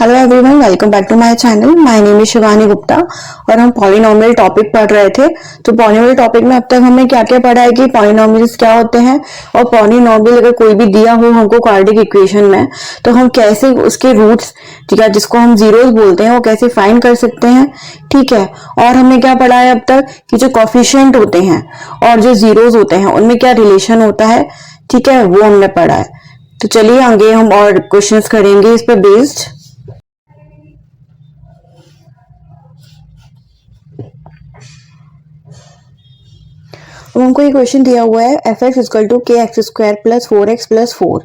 Hello everyone, welcome back to my channel. My name is Shivani Gupta और हम polynomial topic पढ़ रहे थे। तो पॉलिनोमियल टॉपिक में अब तक हमने क्या क्या पढ़ा है कि पॉलिनोमियल्स क्या होते हैं और पॉलिनोमियल अगर कोई भी दिया हो हमको क्वाड्रेटिक इक्वेशन में, तो हम कैसे उसके रूट्स, ठीक है, जिसको हम जीरोस बोलते हैं, वो कैसे फाइंड कर सकते हैं। ठीक है, और हमने क्या पढ़ा है अब तक कि जो कॉफिशिएंट होते हैं और जो जीरोस होते हैं उनमें क्या रिलेशन होता है, ठीक है, वो हमने पढ़ा है। तो चलिए आगे हम और क्वेश्चंस करेंगे इस पर बेस्ड। अब हमको ये क्वेश्चन दिया हुआ है f x equal to k x square plus 4x plus 4।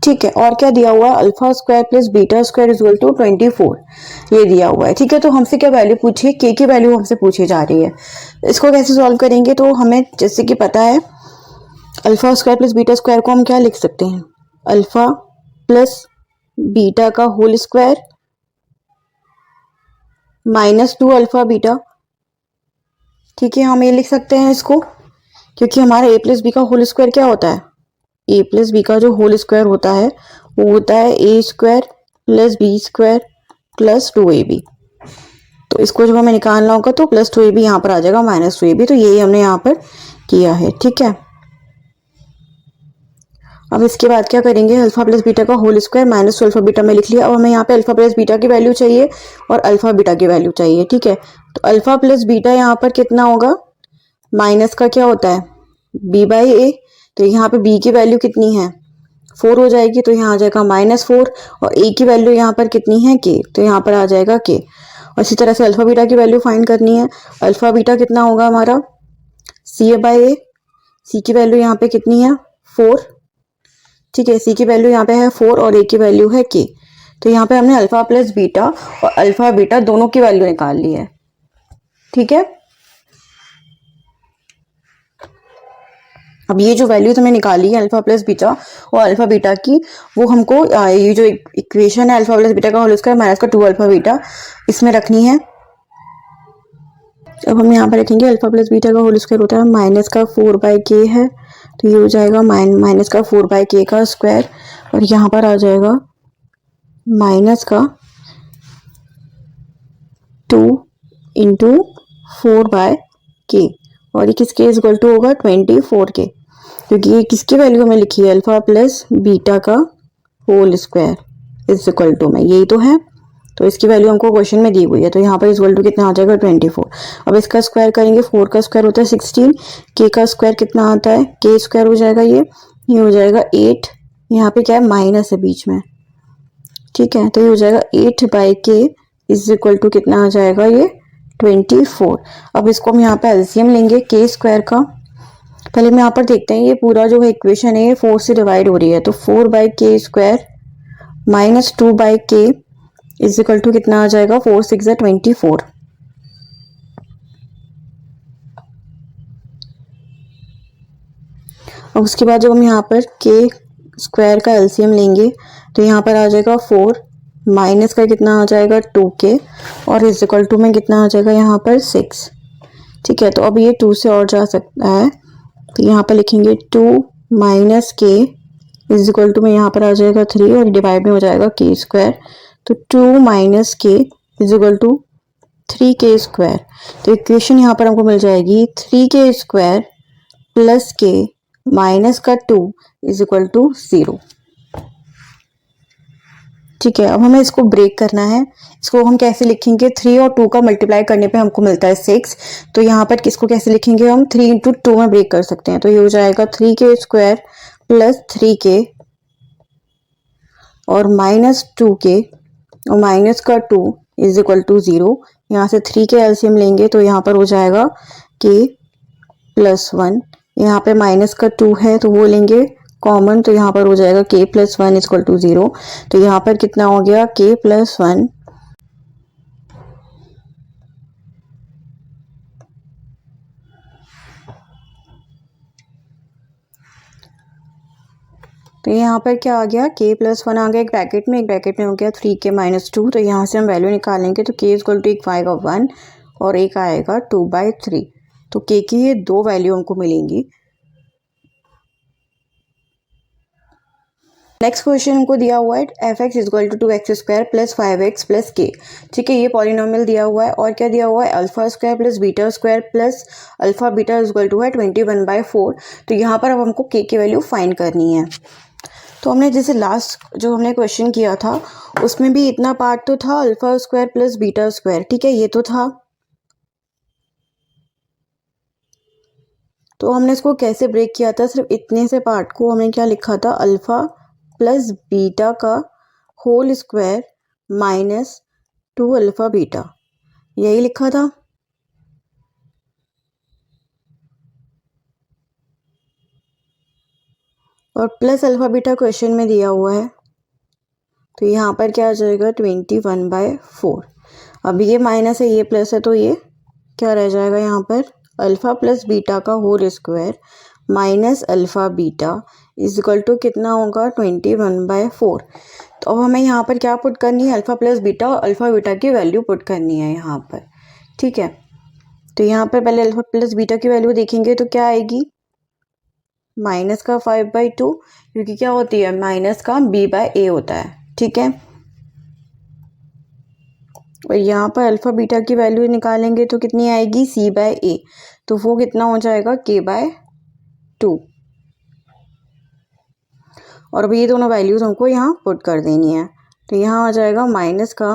ठीक है, और क्या दिया हुआ है alpha square plus beta square equal to 24, ये दिया हुआ है। ठीक है, तो हमसे क्या वैल्यू पूछी है, के की वैल्यू हमसे पूछी जा रही है। इसको कैसे सॉल्व करेंगे, तो हमें जैसे कि पता है alpha square plus beta square को हम क्या लिख सकते हैं, अल्फा प्लस बीटा का whole square minus 2 alpha beta. ठीक है, हम ये लिख सकते हैं इसको, क्योंकि हमारा ए प्लस बी का होल स्क्वायर क्या होता है, ए प्लस बी का जो होल स्क्वायर होता है वो होता है A square plus B square plus 2ab। तो इसको जब हमें निकालना होगा तो प्लस 2ab यहाँ पर आ जाएगा माइनस 2ab। तो यही हमने यहाँ पर किया है। ठीक है, अब इसके बाद क्या करेंगे, अल्फा प्लस बीटा का whole square minus 2 alpha beta में लिख लिया। अब हमें यहाँ पे अल्फा प्लस बीटा की वैल्यू चाहिए और अल्फा बीटा की वैल्यू चाहिए। ठीक है, तो अल्फा प्लस बीटा यहाँ पर कितना होगा, माइनस का क्या होता है b बाई ए, तो यहाँ पे b की वैल्यू कितनी है 4 हो जाएगी, तो यहाँ आ जाएगा -4। और a की वैल्यू यहाँ पर कितनी है k, तो यहाँ पर आ जाएगा k। और इसी तरह से अल्फा बीटा की वैल्यू फाइंड करनी है। अल्फा बीटा कितना होगा हमारा c बाई ए, c की वैल्यू यहाँ पे कितनी है 4। ठीक है, c की वैल्यू यहाँ पे है 4 और a की वैल्यू है k। तो यहाँ पे हमने अल्फा प्लस बीटा और अल्फा बीटा दोनों की वैल्यू निकाल ली है। ठीक है, अब ये जो वैल्यू हमने निकाली है अल्फा प्लस बीटा और अल्फा बीटा की, वो हमको ये जो इक्वेशन है अल्फा प्लस बीटा का होल स्क्वायर माइनस का 2 अल्फा बीटा, इसमें रखनी है। अब हम यहाँ पर रखेंगे अल्फा प्लस बीटा का होल स्क्वायर होता है माइनस का 4 बाई के है, तो ये हो जाएगा माइनस का 4 बाई के का स्क्वायर, और यहाँ पर आ जाएगा माइनस का 2 इंटू 4 बाय के, और ये किसके इक्वल टू होगा 24 के, क्योंकि ये किसकी वैल्यू में लिखी है अल्फा प्लस बीटा का whole square is equal to में, यही तो है। तो इसकी वैल्यू हमको क्वेश्चन में दी हुई है, तो यहाँ पर इक्वल टू कितना आ जाएगा 24। अब इसका स्क्वायर करेंगे, 4 का स्क्वायर होता है 16, के का स्क्वायर कितना आता है, के स्क्वायर हो जाएगा ये हो जाएगा 8, यहाँ पे क्या है माइनस है बीच में। ठीक है, तो ये हो जाएगा 8 बाई के इज इक्वल टू कितना आ जाएगा ये 24। अब इसको हम यहाँ पे एलसीएम लेंगे के स्क्वायर का। पहले हम यहाँ पर देखते हैं ये पूरा जो है इक्वेशन है ये 4 से डिवाइड हो रही है, तो 4 बाई के स्क्वायर माइनस 2 बाई के इज इक्वल टू कितना आ जाएगा 4 6 24। और उसके बाद जब हम यहाँ पर के स्क्वायर का एलसीएम लेंगे तो यहाँ पर आ जाएगा 4 माइनस का कितना आ जाएगा 2k और इज इक्वल टू में कितना आ जाएगा यहाँ पर 6। ठीक है, तो अब ये 2 से और जा सकता है, तो यहाँ पर लिखेंगे 2 minus k is equal to में यहाँ पर आ जाएगा 3 और डिवाइड में हो जाएगा के स्क्वायर, तो 2 minus k is equal to 3k square. तो इक्वेशन यहाँ पर हमको मिल जाएगी 3k स्क्वायर प्लस के माइनस का 2 इज इक्वल टू 0। ठीक है, अब हमें इसको ब्रेक करना है। इसको हम कैसे लिखेंगे, 3 और 2 का मल्टीप्लाई करने पे हमको मिलता है 6, तो यहाँ पर किसको कैसे लिखेंगे हम 3 इंटू 2 में ब्रेक कर सकते हैं, तो ये हो जाएगा 3k स्क्वायर प्लस 3k और माइनस 2k और माइनस का 2 इज इक्वल टू 0। यहाँ से 3 के एलसीएम लेंगे तो यहाँ पर हो जाएगा k प्लस 1, यहाँ पे माइनस का 2 है तो वो लेंगे कॉमन, तो यहाँ पर हो जाएगा k plus 1 is equal to 0। तो यहाँ पर कितना हो गया k प्लस 1 तो यहाँ पर क्या आ गया k प्लस 1 आ गया एक ब्रैकेट में हो गया 3k माइनस 2। तो यहाँ से हम वैल्यू निकालेंगे तो k इक्वल टू एक आएगा 1 और एक आएगा 2 बाई 3। तो k की ये दो वैल्यू हमको मिलेंगी। नेक्स्ट क्वेश्चन हमको दिया हुआ है f x is equal to 2x² plus 5x plus k. ठीक है, ये पॉलिनोमियल दिया हुआ है और क्या दिया हुआ है alpha square plus beta square plus alpha beta is equal to है 21/4। तो यहाँ पर अब हमको के की वैल्यू फाइंड करनी है। तो हमने जैसे लास्ट जो हमने क्वेश्चन किया था उसमें भी इतना पार्ट तो था alpha square plus beta square. ठीक है, ये तो था। तो हमने इसको कैसे ब्रेक किया था, सिर्फ इतने से पार्ट को हमने क्या लिखा था अल्फा प्लस बीटा का whole square minus 2 alpha beta, यही लिखा था। और प्लस अल्फा बीटा क्वेश्चन में दिया हुआ है, तो यहाँ पर क्या आ जाएगा 21/4। अब ये माइनस है ये प्लस है, तो ये क्या रह जाएगा यहाँ पर अल्फा प्लस बीटा का whole square minus alpha beta is equal to कितना होगा 21/4। तो अब हमें यहाँ पर क्या पुट करनी है अल्फा प्लस बीटा और अल्फा बीटा की वैल्यू पुट करनी है यहाँ पर। ठीक है, तो यहाँ पर पहले अल्फा प्लस बीटा की वैल्यू देखेंगे तो क्या आएगी माइनस का 5/2, क्योंकि क्या होती है माइनस का b/a होता है। ठीक है, और यहाँ पर अल्फा बीटा की वैल्यू निकालेंगे तो कितनी आएगी c/a, तो वो कितना हो जाएगा k/2। और अब ये दोनों वैल्यूज हमको यहाँ पुट कर देनी है, तो यहाँ आ जाएगा माइनस का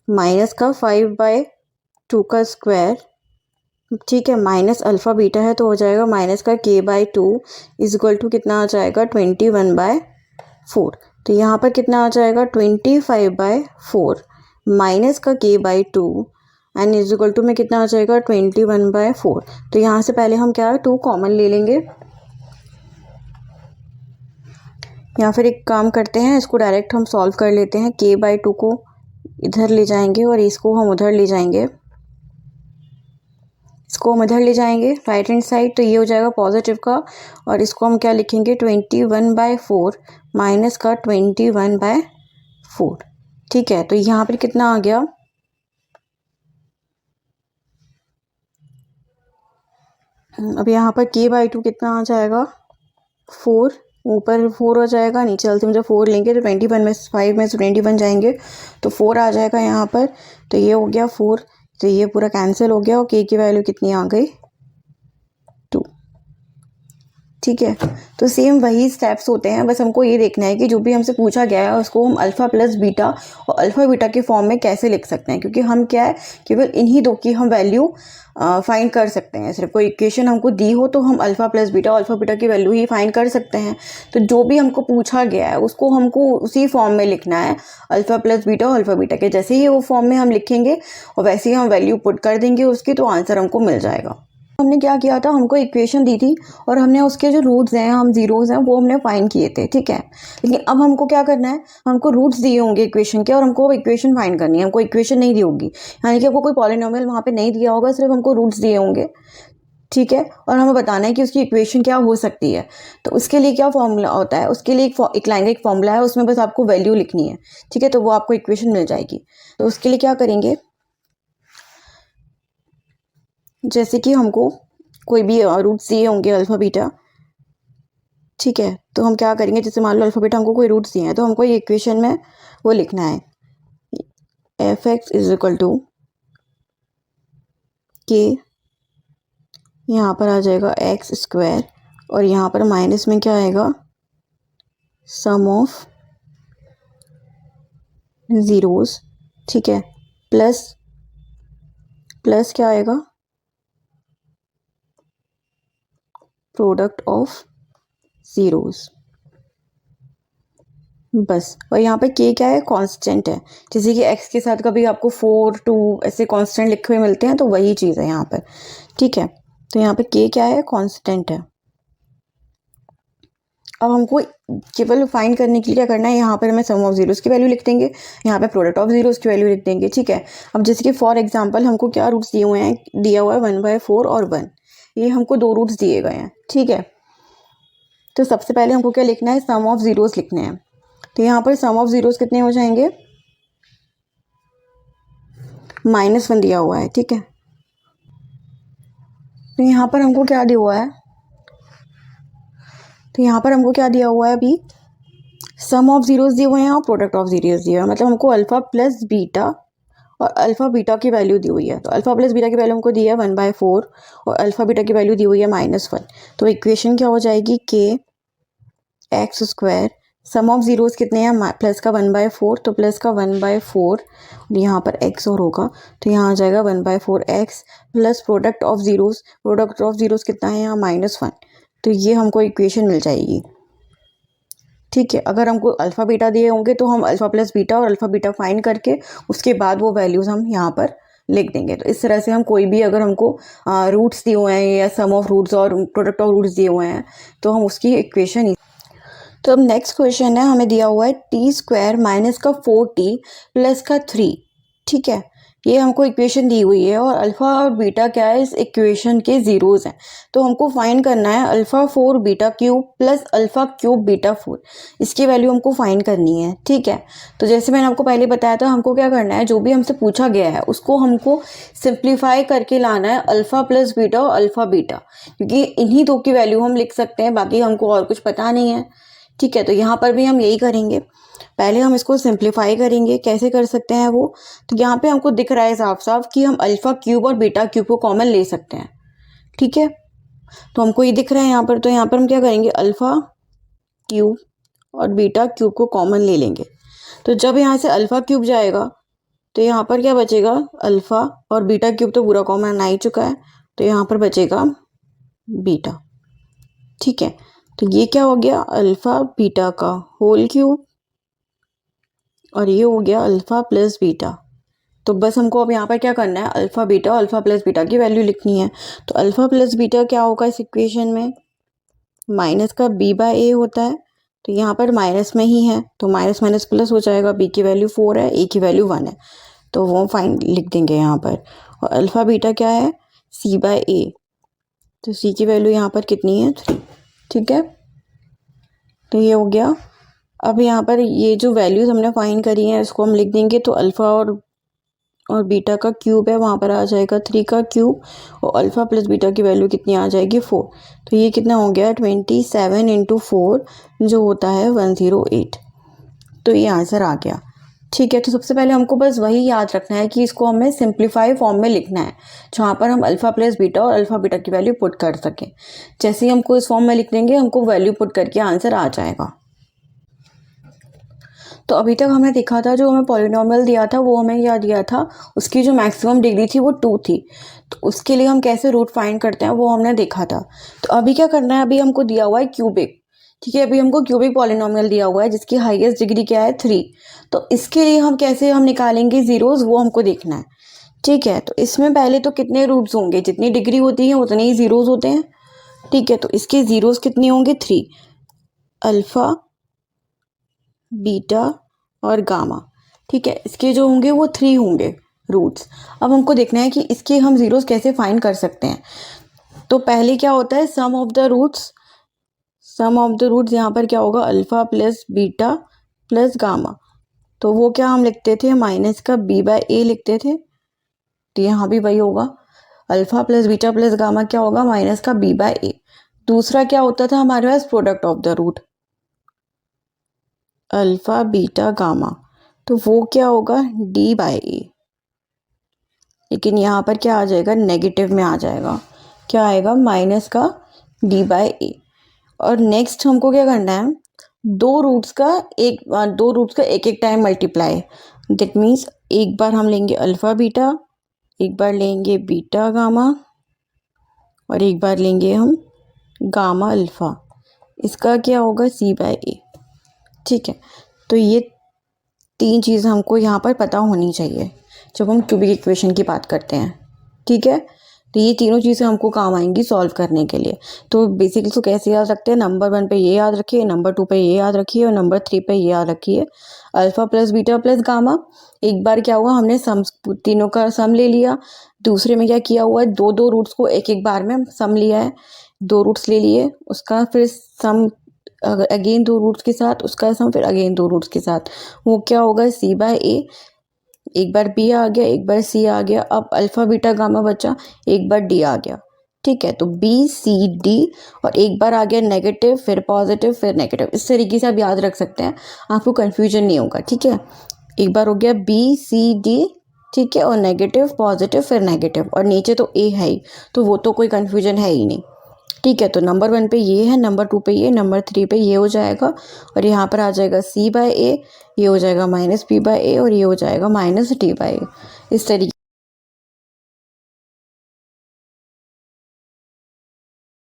5/2 का स्क्वायर। ठीक है, माइनस अल्फा बीटा है तो हो जाएगा माइनस का k/2 इज इक्वल टू कितना आ जाएगा 21/4। तो यहाँ पर कितना आ जाएगा 25/4 माइनस का k/2 and is equal to में कितना आ जाएगा 21/4। तो यहाँ से पहले हम क्या 2 कॉमन ले लेंगे, या फिर एक काम करते हैं इसको डायरेक्ट हम सॉल्व कर लेते हैं। k/2 को इधर ले जाएंगे और इसको हम उधर ले जाएंगे, इसको हम इधर ले जाएंगे राइट हैंड साइड, तो ये हो जाएगा पॉजिटिव का, और इसको हम क्या लिखेंगे 21/4 माइनस का 21/4। ठीक है, तो यहाँ पर कितना आ गया अब यहाँ पर k/2 कितना आ जाएगा 4, ऊपर 4 हो जाएगा, नीचे अल्टीमेट जब 4 लेंगे तो 21 में 5 में से 21 जाएंगे तो 4 आ जाएगा यहाँ पर। तो ये हो गया 4, तो ये पूरा कैंसिल हो गया और k की वैल्यू कितनी आ गई 2। ठीक है, तो सेम वही स्टेप्स होते हैं, बस हमको ये देखना है कि जो भी हमसे पूछा गया है उसको हम अल्फ़ा प्लस बीटा और अल्फ़ा बीटा के फॉर्म में कैसे लिख सकते हैं, क्योंकि हम क्या है केवल इन्हीं दो की हम वैल्यू फाइंड कर सकते हैं। सिर्फ कोई इक्वेशन हमको दी हो तो हम अल्फ़ा प्लस बीटा और अल्फ़ा बीटा की वैल्यू ही फाइंड कर सकते हैं। तो जो भी हमको पूछा गया है उसको हमको उसी फॉर्म में लिखना है, अल्फ़ा प्लस बीटा और अल्फ़ा बीटा के जैसे ही वो फॉर्म में हम लिखेंगे और वैसे ही हम वैल्यू पुट कर देंगे उसकी, तो आंसर हमको मिल जाएगा। हमने क्या किया था, हमको इक्वेशन दी थी और हमने उसके जो रूट्स हैं हम जीरोज़ हैं वो हमने फाइंड किए थे। ठीक है, लेकिन अब हमको क्या करना है, हमको रूट्स दिए होंगे इक्वेशन के और हमको इक्वेशन फाइंड करनी है। हमको इक्वेशन नहीं दी होगी, यानी कि आपको कोई पॉलिनोमियल वहाँ पे नहीं दिया होगा, सिर्फ हमको रूट्स दिए होंगे। ठीक है, और हमें बताना है कि उसकी इक्वेशन क्या हो सकती है। तो उसके लिए क्या फॉर्मूला होता है, उसके लिए एक लाइन का एक फॉर्मूला है, उसमें बस आपको वैल्यू लिखनी है। ठीक है, तो वो आपको इक्वेशन मिल जाएगी। तो उसके लिए क्या करेंगे, जैसे कि हमको कोई भी रूट्स दिए होंगे अल्फ़ा बीटा। ठीक है, तो हम क्या करेंगे, जैसे मान लो अल्फ़ा बीटा हमको कोई रूट्स दिए हैं तो हमको ये इक्वेशन में वो लिखना है f x is equal to k, यहाँ पर आ जाएगा एक्स स्क्वायर और यहाँ पर माइनस में क्या आएगा सम ऑफ ज़ीरोज़। ठीक है, प्लस क्या आएगा प्रोडक्ट ऑफ ज़ीरोज़, बस। और यहाँ पे k क्या है कांस्टेंट है, जैसे कि x के साथ कभी आपको 4 2 ऐसे कांस्टेंट लिखे हुए मिलते हैं तो वही चीज़ है यहाँ पर। ठीक है, तो यहाँ पे k क्या है कांस्टेंट है। अब हमको केवल फाइंड करने के लिए क्या करना है, यहाँ पर हमें सम ऑफ ज़ीरोज़ की वैल्यू लिख देंगे, यहाँ पे प्रोडक्ट ऑफ ज़ीरोज़ की वैल्यू लिख देंगे। ठीक है, अब जैसे कि फॉर एग्जांपल हमको क्या रूट्स दिए हुए हैं, दिया हुआ है 1/4 और 1, ये हमको 2 रूट्स दिए गए हैं। ठीक है, तो सबसे पहले हमको क्या लिखना है सम ऑफ ज़ीरोज़ लिखने हैं। तो यहाँ पर सम ऑफ ज़ीरोज़ कितने हो जाएंगे -1 दिया हुआ है। ठीक है, तो यहाँ पर हमको क्या दिया हुआ है तो यहाँ पर हमको क्या दिया हुआ है अभी, सम ऑफ जीरोस दिए हुए हैं और प्रोडक्ट ऑफ जीरोस दिए हुए हैं, मतलब हमको अल्फा प्लस बीटा और अल्फा बीटा की वैल्यू दी हुई है। तो अल्फा प्लस बीटा की वैल्यू हमको दी है 1/4 और अल्फा बीटा की वैल्यू दी हुई है -1। तो इक्वेशन क्या हो जाएगी, k x square, sum of zeros कितने हैं, प्लस का 1/4, तो प्लस का 1/4 यहाँ पर एक्स और होगा तो यहाँ आ जाएगा 1/4 x plus product of zeros कितना है यहाँ -1। तो ये हमको इक्वेशन मिल जाएगी। ठीक है, अगर हमको अल्फ़ा बीटा दिए होंगे तो हम अल्फ़ा प्लस बीटा और अल्फ़ा बीटा फाइंड करके उसके बाद वो वैल्यूज़ हम यहाँ पर लिख देंगे। तो इस तरह से हम कोई भी, अगर हमको रूट्स दिए हुए हैं या सम ऑफ रूट्स और प्रोडक्ट ऑफ रूट्स दिए हुए हैं तो हम उसकी इक्वेशन। तो अब नेक्स्ट क्वेश्चन है, हमें दिया हुआ है t² माइनस का 4t प्लस का 3। ठीक है, ये हमको इक्वेशन दी हुई है और अल्फ़ा और बीटा क्या है, इस इक्वेशन के ज़ीरोज़ हैं। तो हमको फाइंड करना है alpha 4 beta cube plus alpha cube beta 4, इसकी वैल्यू हमको फाइंड करनी है। ठीक है, तो जैसे मैंने आपको पहले बताया था, हमको क्या करना है, जो भी हमसे पूछा गया है उसको हमको सिंप्लीफाई करके लाना है अल्फ़ा प्लस बीटा और अल्फ़ा बीटा, क्योंकि इन्हीं दो की वैल्यू हम लिख सकते हैं, बाकी हमको और कुछ पता नहीं है। ठीक है, तो यहाँ पर भी हम यही करेंगे, पहले हम इसको सिंप्लीफाई करेंगे। कैसे कर सकते हैं वो, तो यहाँ पे हमको दिख रहा है साफ साफ कि हम अल्फ़ा क्यूब और बीटा क्यूब को कॉमन ले सकते हैं। ठीक है, तो हमको ये दिख रहा है यहाँ पर, तो यहाँ पर हम क्या करेंगे, अल्फ़ा क्यूब और बीटा क्यूब को कॉमन ले लेंगे। तो जब यहाँ से अल्फ़ा क्यूब जाएगा तो यहाँ पर क्या बचेगा, अल्फ़ा और बीटा क्यूब तो पूरा कॉमन आ ही चुका है, तो यहाँ पर बचेगा बीटा। ठीक है, तो ये क्या हो गया, अल्फ़ा बीटा का होल क्यूब और ये हो गया अल्फ़ा प्लस बीटा। तो बस हमको अब यहाँ पर क्या करना है, अल्फ़ा बीटा और अल्फ़ा प्लस बीटा की वैल्यू लिखनी है। तो अल्फ़ा प्लस बीटा क्या होगा इस इक्वेशन में, माइनस का b/a होता है, तो यहाँ पर माइनस में ही है तो माइनस माइनस प्लस हो जाएगा। b की वैल्यू 4 है, a की वैल्यू 1 है, तो वो फाइन लिख देंगे यहाँ पर। और अल्फ़ा बीटा क्या है, c/a, तो c की वैल्यू यहाँ पर कितनी है, 3। ठीक है, तो ये हो गया। अब यहाँ पर ये जो वैल्यूज़ हमने फाइंड करी हैं इसको हम लिख देंगे। तो अल्फ़ा और बीटा का क्यूब है, वहाँ पर आ जाएगा 3 का क्यूब और अल्फ़ा प्लस बीटा की वैल्यू कितनी आ जाएगी, 4। तो ये कितना हो गया, 27 × 4 जो होता है 108। तो ये आंसर आ गया। ठीक है, तो सबसे पहले हमको बस वही याद रखना है कि इसको हमें सिंप्लीफाई फॉर्म में लिखना है, जहाँ पर हम अल्फ़ा प्लस बीटा और अल्फ़ा बीटा की वैल्यू पुट कर सकें। जैसे ही हमको इस फॉर्म में लिख देंगे, हमको वैल्यू पुट करके आंसर आ जाएगा। तो अभी तक हमने देखा था, जो हमें पॉलिनॉमियल दिया था वो हमें क्या दिया था, उसकी जो मैक्सिमम डिग्री थी वो 2 थी। तो उसके लिए हम कैसे रूट फाइंड करते हैं वो हमने देखा था। तो अभी क्या करना है, अभी हमको दिया हुआ है क्यूबिक। ठीक है, अभी हमको क्यूबिक पॉलिनॉमियल दिया हुआ है जिसकी हाईएस्ट डिग्री क्या है, 3। तो इसके लिए हम कैसे निकालेंगे जीरोस, वो हमको देखना है। ठीक है, तो इसमें पहले तो कितने रूट्स होंगे, जितनी डिग्री होती है उतने ही जीरोस होते हैं। ठीक है, तो इसके जीरोस कितने होंगे, 3, अल्फ़ा बीटा और गामा। ठीक है, इसके जो होंगे वो 3 होंगे रूट्स। अब हमको देखना है कि इसके हम जीरोस कैसे फाइंड कर सकते हैं। तो पहले क्या होता है, sum of the roots. Sum of the roots यहाँ पर क्या होगा, alpha plus beta plus gamma. तो वो क्या हम लिखते थे, माइनस का b/a लिखते थे। तो यहाँ भी वही होगा, alpha plus beta plus gamma क्या होगा, माइनस का b/a। दूसरा क्या होता था हमारे पास, product of the root, alpha beta gamma, तो वो क्या होगा, d/a। लेकिन यहाँ पर क्या आ जाएगा, नेगेटिव में आ जाएगा, क्या आएगा, माइनस का d/a। और नेक्स्ट हमको क्या करना है, दो रूट्स का एक एक टाइम मल्टीप्लाई। दैट मीन्स एक बार हम लेंगे अल्फ़ा बीटा, एक बार लेंगे बीटा गामा और एक बार लेंगे हम गामा अल्फ़ा। इसका क्या होगा, c/a। ठीक है, तो ये 3 चीज़ हमको यहाँ पर पता होनी चाहिए जब हम क्यूबिक इक्वेशन की बात करते हैं। ठीक है, तो ये तीनों चीज़ें हमको काम आएंगी सॉल्व करने के लिए। तो बेसिकली तो कैसे याद रखते हैं, नंबर 1 पे ये याद रखिए, नंबर 2 पे ये याद रखिए और नंबर 3 पे ये याद रखिए, alpha plus beta plus gamma. एक बार क्या हुआ, हमने तीनों का सम ले लिया। दूसरे में क्या किया हुआ है, 2 रूट्स को एक एक बार में सम लिया है, 2 रूट्स ले लिए, उसका फिर सम अगेन 2 रूट्स के साथ, उसका सम फिर अगेन 2 रूट्स के साथ। वो क्या होगा, c/a। एक बार b आ गया, एक बार c आ गया, अब अल्फ़ा बीटा गामा बचा, एक बार d आ गया। ठीक है। तो बी सी डी और एक बार आ गया नेगेटिव फिर पॉजिटिव फिर नेगेटिव, इस तरीके से आप याद रख सकते हैं, आपको कन्फ्यूजन नहीं होगा। ठीक है, एक बार हो गया बी सी डी, ठीक है, और नेगेटिव पॉजिटिव फिर नेगेटिव, और नीचे तो ए है ही, तो वो तो कोई कन्फ्यूजन है ही नहीं। ठीक है, तो नंबर 1 पे ये है, नंबर 2 पे ये, नंबर 3 पे ये हो जाएगा, और यहाँ पर आ जाएगा c/a, ये हो जाएगा -b/a और ये हो जाएगा -d/a। इस तरीके